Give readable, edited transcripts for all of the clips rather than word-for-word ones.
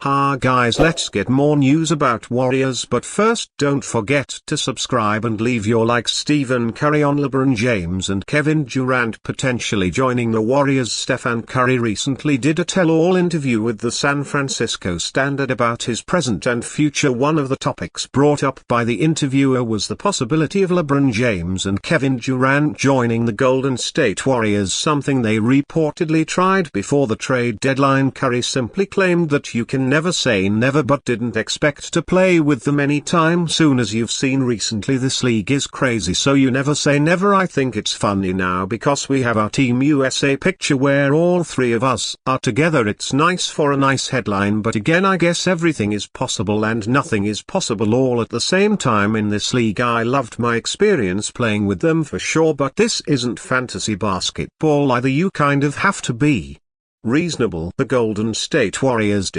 Ha guys, let's get more news about Warriors, but first don't forget to subscribe and leave your like. Stephen Curry on LeBron James and Kevin Durant potentially joining the Warriors. Stephen Curry recently did a tell-all interview with the San Francisco Standard about his present and future. One of the topics brought up by the interviewer was the possibility of LeBron James and Kevin Durant joining the Golden State Warriors, something they reportedly tried before the trade deadline. Curry simply claimed that you can never say never, but didn't expect to play with them anytime soon. As you've seen recently, this league is crazy, so you never say never. I think it's funny now because we have our Team USA picture where all three of us are together. It's nice for a nice headline, but again I guess everything is possible and nothing is possible all at the same time in this league. I loved my experience playing with them for sure, but this isn't fantasy basketball either. You kind of have to be reasonable. The Golden State Warriors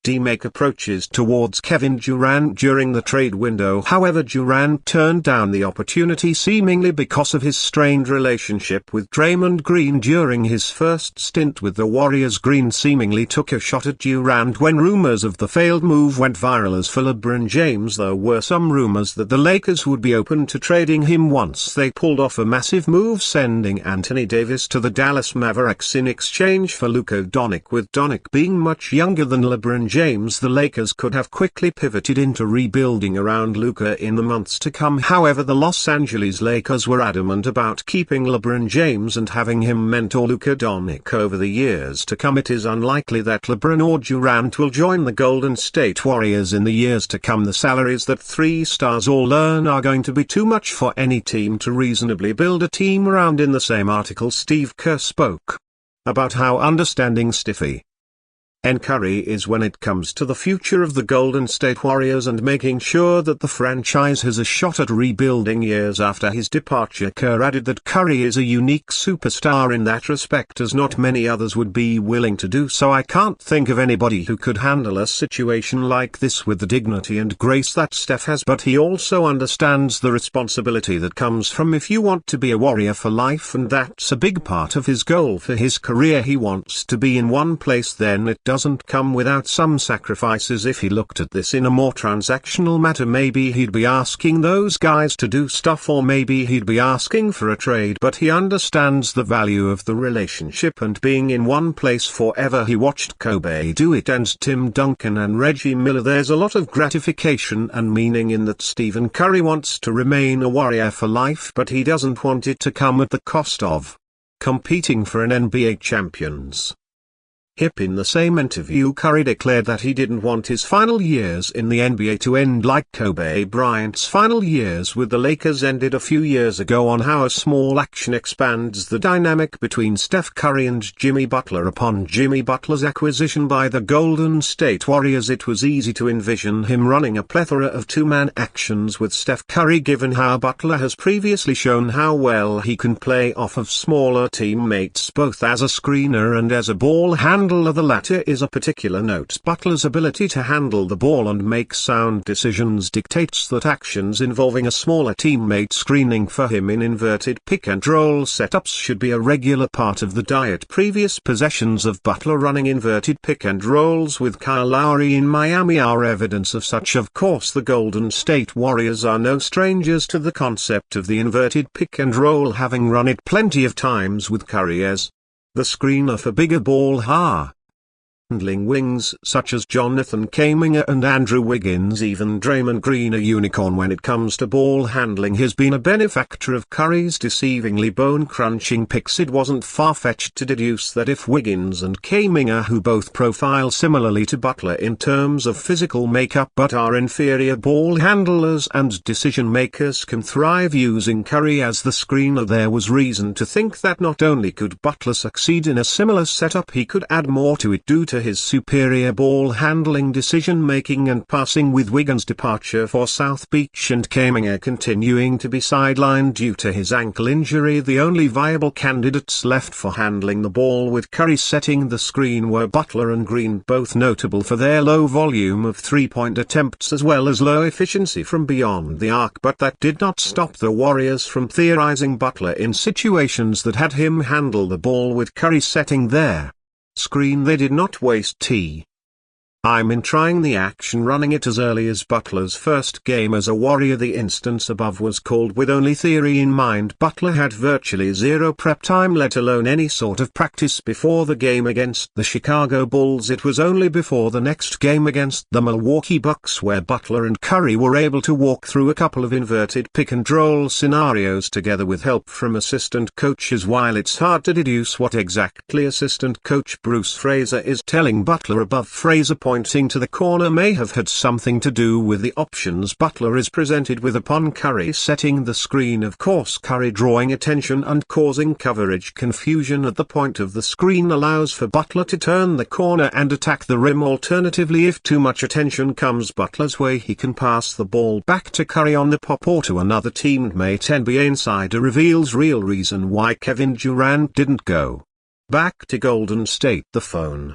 make approaches towards Kevin Durant during the trade window. However, Durant turned down the opportunity seemingly because of his strained relationship with Draymond Green during his first stint with the Warriors. Green seemingly took a shot at Durant when rumors of the failed move went viral. As for LeBron James, there were some rumors that the Lakers would be open to trading him once they pulled off a massive move sending Anthony Davis to the Dallas Mavericks in exchange for Luka Doncic. With Doncic being much younger than LeBron James, the Lakers could have quickly pivoted into rebuilding around Luka in the months to come. However, the Los Angeles Lakers were adamant about keeping LeBron James and having him mentor Luka Doncic over the years to come. It is unlikely that LeBron or Durant will join the Golden State Warriors in the years to come. The salaries that three stars all earn are going to be too much for any team to reasonably build a team around. In the same article, Steve Kerr spoke about how understanding Stephen Curry is when it comes to the future of the Golden State Warriors and making sure that the franchise has a shot at rebuilding years after his departure. Kerr added that Curry is a unique superstar in that respect, as not many others would be willing to do so. I can't think of anybody who could handle a situation like this with the dignity and grace that Steph has, but he also understands the responsibility that comes from if you want to be a Warrior for life, and that's a big part of his goal for his career. He wants to be in one place, then it doesn't come without some sacrifices. If he looked at this in a more transactional matter, maybe he'd be asking those guys to do stuff, or maybe he'd be asking for a trade, but he understands the value of the relationship and being in one place forever. He watched Kobe do it, and Tim Duncan and Reggie Miller. There's a lot of gratification and meaning in that. Stephen Curry wants to remain a Warrior for life, but he doesn't want it to come at the cost of competing for an NBA champions. In the same interview, Curry declared that he didn't want his final years in the NBA to end like Kobe Bryant's final years with the Lakers ended a few years ago. On how a small action expands the dynamic between Steph Curry and Jimmy Butler. Upon Jimmy Butler's acquisition by the Golden State Warriors, it was easy to envision him running a plethora of two-man actions with Steph Curry, given how Butler has previously shown how well he can play off of smaller teammates, both as a screener and as a ball handler. The latter is a particular note. Butler's ability to handle the ball and make sound decisions dictates that actions involving a smaller teammate screening for him in inverted pick-and-roll setups should be a regular part of the diet. Previous possessions of Butler running inverted pick-and-rolls with Kyle Lowry in Miami are evidence of such. Of course, the Golden State Warriors are no strangers to the concept of the inverted pick-and-roll, having run it plenty of times with Curry as the screener for bigger ball handling wings such as Jonathan Kuminga and Andrew Wiggins. Even Draymond Green, a unicorn when it comes to ball handling, has been a benefactor of Curry's deceivingly bone-crunching picks. It wasn't far-fetched to deduce that if Wiggins and Kuminga, who both profile similarly to Butler in terms of physical makeup but are inferior ball handlers and decision-makers, can thrive using Curry as the screener, there was reason to think that not only could Butler succeed in a similar setup, he could add more to it due to his superior ball handling, decision-making and passing. With Wiggins' departure for South Beach and Kuminga continuing to be sidelined due to his ankle injury, the only viable candidates left for handling the ball with Curry setting the screen were Butler and Green, both notable for their low volume of three-point attempts as well as low efficiency from beyond the arc. But that did not stop the Warriors from theorizing Butler in situations that had him handle the ball with Curry setting their screen. They did not waste I'm in trying the action running it as early as Butler's first game as a Warrior. The instance above was called with only theory in mind. Butler had virtually zero prep time, let alone any sort of practice before the game against the Chicago Bulls. It was only before the next game against the Milwaukee Bucks where Butler and Curry were able to walk through a couple of inverted pick-and-roll scenarios together with help from assistant coaches. While it's hard to deduce what exactly assistant coach Bruce Fraser is telling Butler above, Fraser pointing to the corner may have had something to do with the options Butler is presented with upon Curry setting the screen. Of course, Curry drawing attention and causing coverage confusion at the point of the screen allows for Butler to turn the corner and attack the rim. Alternatively, if too much attention comes Butler's way, he can pass the ball back to Curry on the pop or to another teammate. NBA Insider reveals real reason why Kevin Durant didn't go back to Golden State. The phone.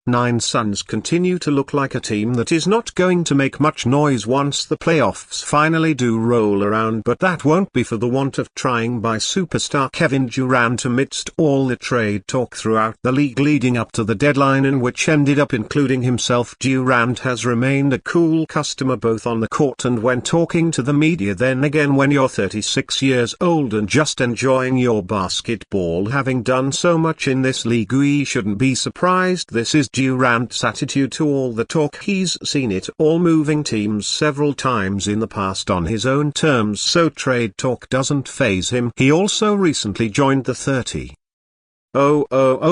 9 Suns continue to look like a team that is not going to make much noise once the playoffs finally do roll around, but that won't be for the want of trying by superstar Kevin Durant. Amidst all the trade talk throughout the league leading up to the deadline, in which ended up including himself, Durant has remained a cool customer both on the court and when talking to the media. Then again, when you're 36 years old and just enjoying your basketball, having done so much in this league, we shouldn't be surprised this is Durant's attitude to all the talk. He's seen it all, moving teams several times in the past on his own terms, so trade talk doesn't faze him. He also recently joined the 30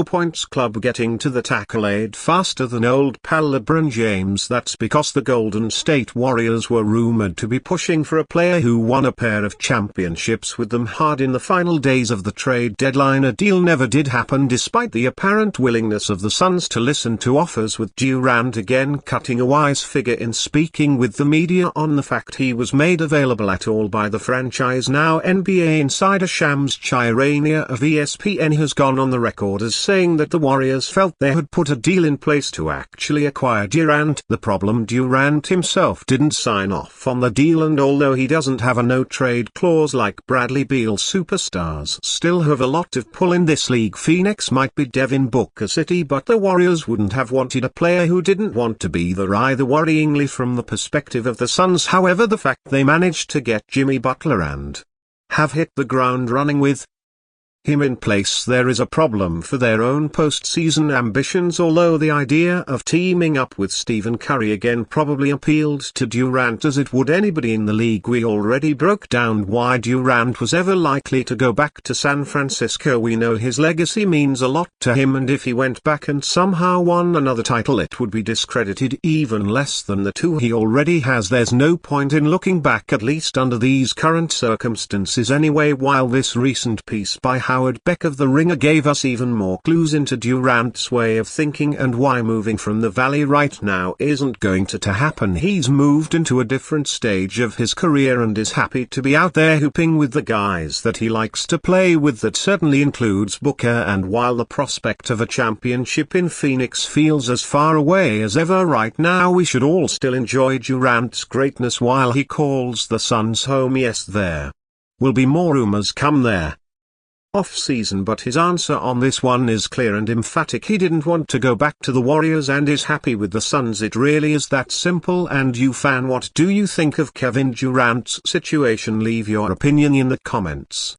points club, getting to that accolade faster than old pal LeBron James. That's because the Golden State Warriors were rumored to be pushing for a player who won a pair of championships with them hard in the final days of the trade deadline. A deal never did happen despite the apparent willingness of the Suns to listen to offers, with Durant again cutting a wise figure in speaking with the media on the fact he was made available at all by the franchise. Now NBA insider Shams Charania of ESPN has gone on the record as saying that the Warriors felt they had put a deal in place to actually acquire Durant. The problem, Durant himself didn't sign off on the deal, and although he doesn't have a no-trade clause like Bradley Beal, superstars still have a lot of pull in this league. Phoenix might be Devin Booker City, but the Warriors wouldn't have wanted a player who didn't want to be there either. Worryingly from the perspective of the Suns, however, the fact they managed to get Jimmy Butler and have hit the ground running with him in place, there is a problem for their own postseason ambitions. Although the idea of teaming up with Stephen Curry again probably appealed to Durant as it would anybody in the league, we already broke down why Durant was ever likely to go back to San Francisco. We know his legacy means a lot to him, and if he went back and somehow won another title, it would be discredited even less than the two he already has. There's no point in looking back, at least under these current circumstances anyway. While this recent piece by Howard Beck of The Ringer gave us even more clues into Durant's way of thinking and why moving from the Valley right now isn't going to happen. He's moved into a different stage of his career and is happy to be out there hooping with the guys that he likes to play with. That certainly includes Booker, and while the prospect of a championship in Phoenix feels as far away as ever right now, we should all still enjoy Durant's greatness while he calls the Suns home. Yes, there will be more rumors come there off-season, but his answer on this one is clear and emphatic. He didn't want to go back to the Warriors and is happy with the Suns. It really is that simple. And you fan, what do you think of Kevin Durant's situation? Leave your opinion in the comments.